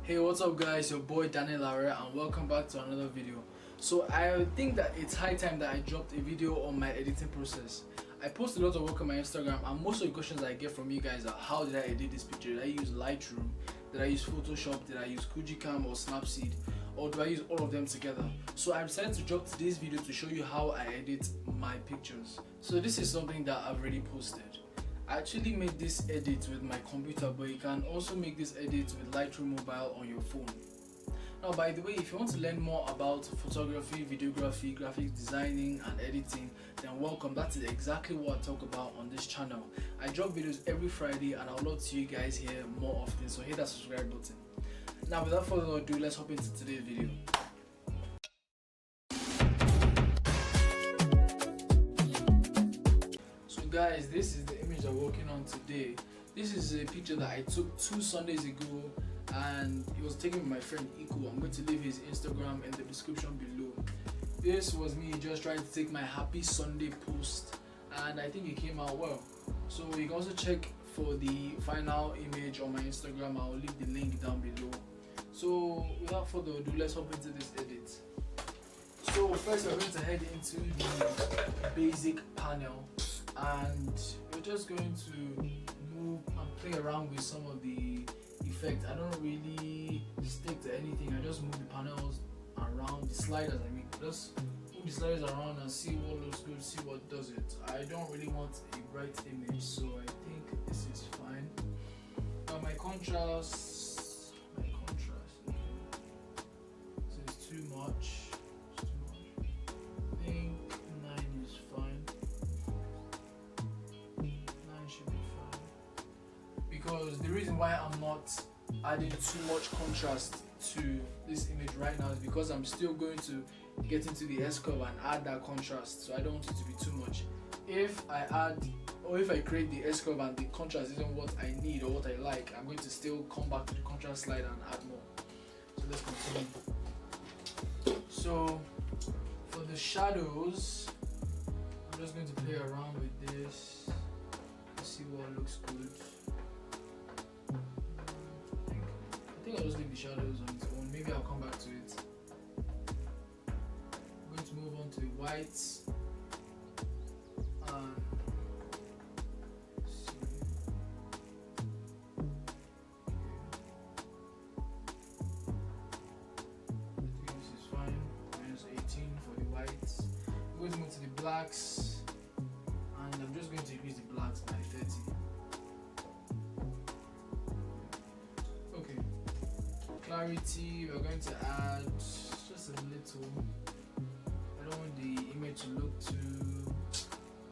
Hey, what's up guys, your boy Daniel Lara, and welcome back to another video. So I think that it's high time that I dropped a video on my editing process. I post a lot of work on my Instagram, and most of the questions I get from you guys are: how did I edit this picture? Did I use Lightroom? Did I use Photoshop? Did I use Fujicam or Snapseed? Or do I use all of them together? So I decided to drop today's video to show you how I edit my pictures. So this is something that I've already posted. I actually made this edit with my computer, but you can also make this edit with Lightroom Mobile on your phone. Now, by the way, if you want to learn more about photography, videography, graphic designing and editing, then welcome. That is exactly what I talk about on this channel. I drop videos every Friday and I would love to see you guys here more often, so hit that subscribe button. Now, without further ado, let's hop into today's video. So guys, this is the image I'm working on today. This is a picture that I took 2 Sundays ago, and it was taken by my friend Iko. I'm going to leave his Instagram in the description below. This was me just trying to take my happy Sunday post, and I think it came out well. So you can also check for the final image on my Instagram. I'll leave the link down below. So without further ado, let's hop into this edit. So first we're going to head into the basic panel, and we're just going to move and play around with some of the effects. I don't really stick to anything. I just move the panels around, the sliders I mean. Just move the sliders around and see what looks good, see what does it. I don't really want a bright image, so I think this is fine. Now my contrast, so it's too much. I think 9 is fine. 9 should be fine. Because the reason why I'm not adding too much contrast to this image right now is because I'm still going to get into the S-curve and add that contrast, so I don't want it to be too much. If I add, or if I create the S-curve and the contrast isn't what I need or what I like, I'm going to still come back to the contrast slide and add more. So let's continue. So for the shadows, I'm just going to play around with this to see what looks good. I think I'll just leave the shadows on its own. Maybe I'll come back to it. I'm going to move on to the whites. Blacks, and I'm just going to increase the blacks by 30. Okay, clarity, we're going to add just a little. I don't want the image to look too,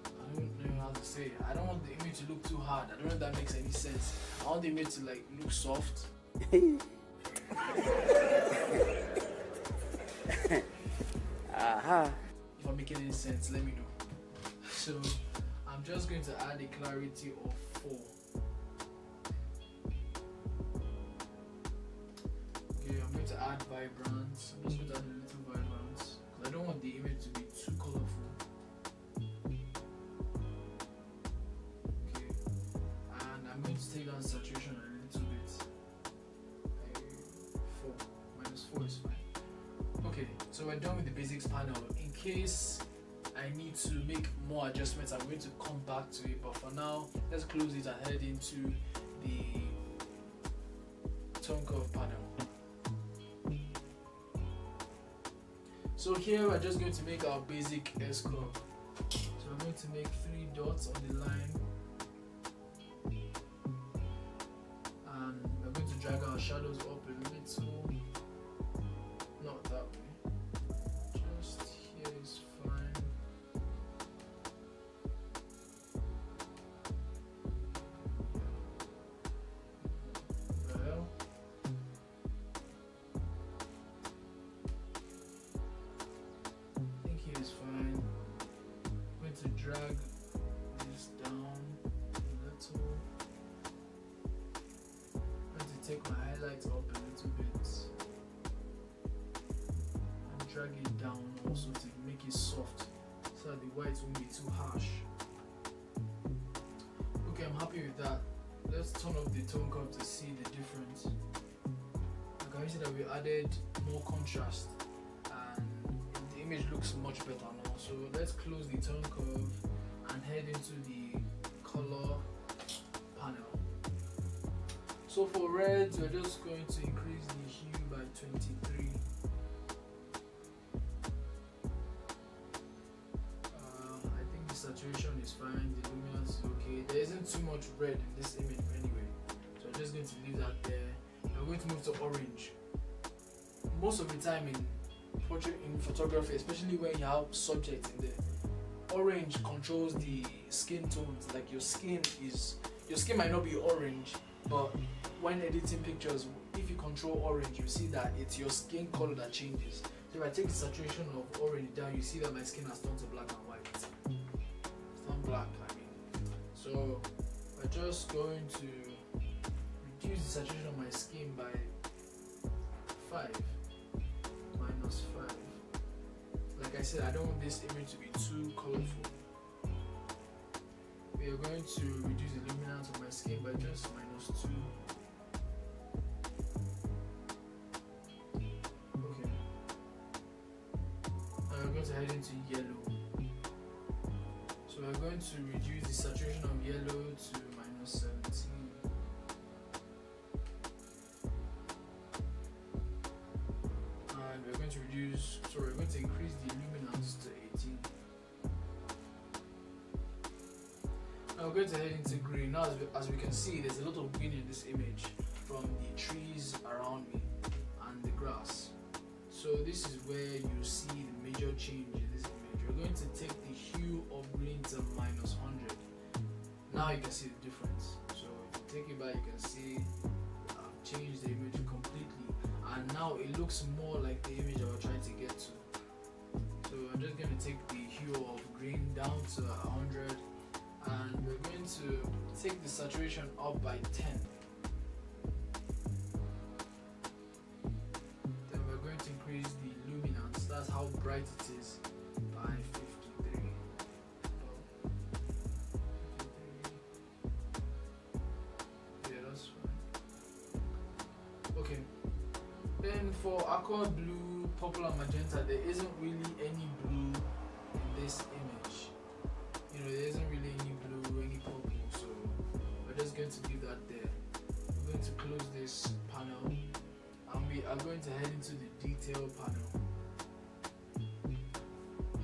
I don't know how to say it. I don't want the image to look too hard. I don't know if that makes any sense. I want the image to like look soft. Aha. If I'm making any sense, let me know. So I'm just going to add a clarity of 4. Okay, I'm going to add vibrance. I'm just going to add a little vibrance because I don't want the image to be too colorful. Okay, and I'm going to take down saturation a little bit. 4 minus 4 is fine. Okay, so we're done with the basics panel. In case I need to make more adjustments, I'm going to come back to it, but for now let's close it and head into the tone curve panel. So here we're just going to make our basic S curve. So I'm going to make 3 dots on the line, and we're going to drag our shadows up a little. Not that way. Just here is fine. Well, I think here is fine. I'm going to drag this down a little. I'm going to take my highlights up a little bit. Drag it down also to make it soft so that the whites won't be too harsh. Okay, I'm happy with that. Let's turn off the tone curve to see the difference. see that we added more contrast and the image looks much better now. So let's close the tone curve and head into the color panel. So for reds, we're just going to increase the hue by 23. I think the saturation is fine, the luminance is okay. There isn't too much red in this image anyway, so I'm just going to leave that there. We're going to move to orange. Most of the time in photography, especially when you have subjects in there, orange controls the skin tones. Like your skin might not be orange, but when editing pictures, if you control orange, you see that it's your skin color that changes. So if I take the saturation of orange down, you see that my skin has turned to black and white. It's not black, I mean. So we're just going to reduce the saturation of my skin by 5, -5. Like I said, I don't want this image to be too colorful. We are going to reduce the luminance of my skin by just -2. Okay. Now we're going to head into yellow. So we're going to reduce the saturation of yellow to -17. And we're going to increase the luminance to 18. Now we're going to head into green. Now as we can see, there's a lot of green in this image from the trees around me and the grass. So this is where you see the major change in this image. We're going to take the hue of green to -100. Now you can see the difference. So if you take it back, you can see I've changed the image completely, and now it looks more like the image I was trying to get to. So I'm just going to take the hue of green down to 100, and we're going to take the saturation up by 10. Then we're going to increase the luminance, that's how bright it is, by 53. Yeah, that's fine. Okay. Then for aqua, blue, purple and magenta, there isn't really any blue in this image. You know, there isn't really any blue, any purple, so we're just going to leave that there. We're going to close this panel and we are going to head into the detail panel.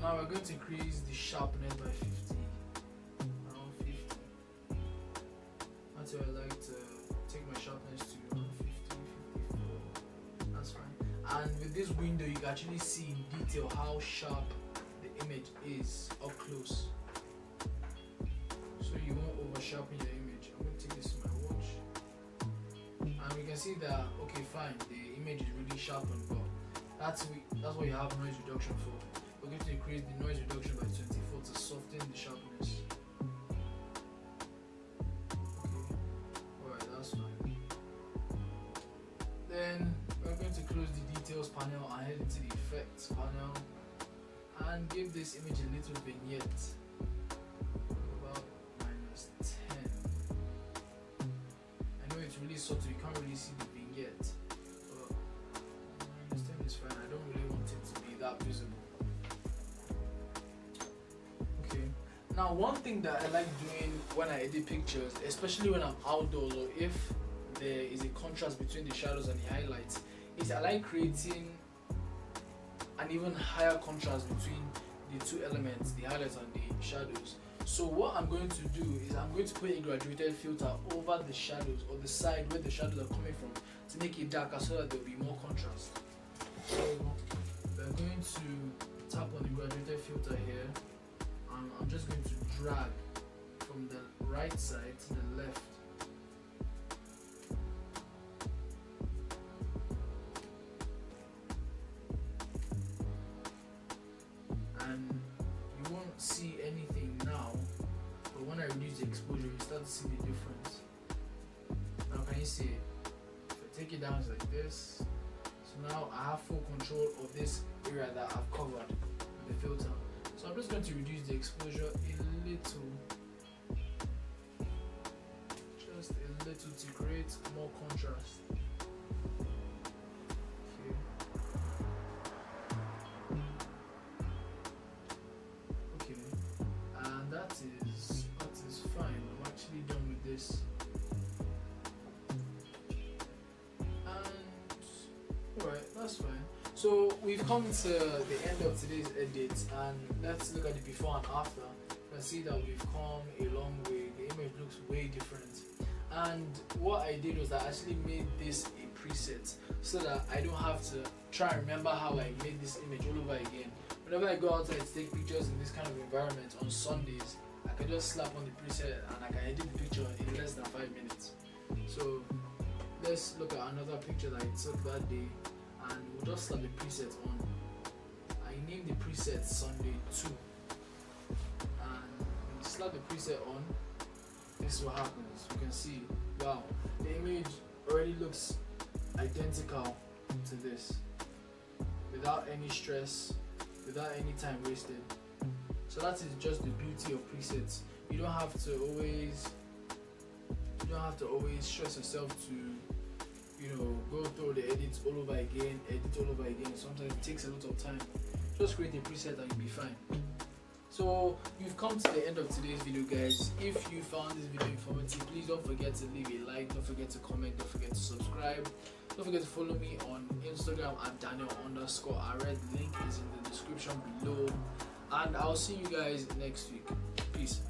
Now we're going to increase the sharpness by 50, around 50. That's where I like to take my sharpness to around 50, 54. That's fine. And with this window, you can actually see in detail how sharp the image is up close. So you won't over sharpen your image. I'm going to take this to my watch. And we can see that, okay, fine, the image is really sharpened, but that's what you have noise reduction for. We're going to increase the noise reduction by 24 to soften the sharpness. Okay, alright, that's fine. Then we're going to close the details panel and head into the effects panel and give this image a little vignette, about -10. I know it's really subtle, you can't really see the vignette, but -10 is fine. I don't really want it to be that visible. Now, one thing that I like doing when I edit pictures, especially when I'm outdoors or if there is a contrast between the shadows and the highlights, is I like creating an even higher contrast between the two elements, the highlights and the shadows. So what I'm going to do is I'm going to put a graduated filter over the shadows or the side where the shadows are coming from to make it darker so that there will be more contrast. So we're going to tap on the graduated filter here. I'm just going to drag from the right side to the left. And you won't see anything now, but when I reduce the exposure, you start to see the difference. Now can you see it? If I take it down, it's like this. So now I have full control of this area that I've covered with the filter. So I'm just going to reduce the exposure a little, just a little to create more contrast. So we've come to the end of today's edit, and let's look at the before and after. You can see that we've come a long way. The image looks way different. And what I did was I actually made this a preset so that I don't have to try and remember how I made this image all over again. Whenever I go outside to take pictures in this kind of environment on Sundays, I can just slap on the preset and I can edit the picture in less than 5 minutes. So let's look at another picture that I took that day, and we'll just slap the preset on. I named the preset Sunday 2, and when you slap the preset on, this is what happens. You can see, wow, the image already looks identical to this, without any stress, without any time wasted. So that is just the beauty of presets. You don't have to always stress yourself to go through the edits all over again, Sometimes it takes a lot of time. Just create a preset and you'll be fine. So you've come to the end of today's video, guys. If you found this video informative, please don't forget to leave a like, don't forget to comment, don't forget to subscribe, don't forget to follow me on Instagram at Daniel_Ared. Link is in the description below, and I'll see you guys next week. Peace.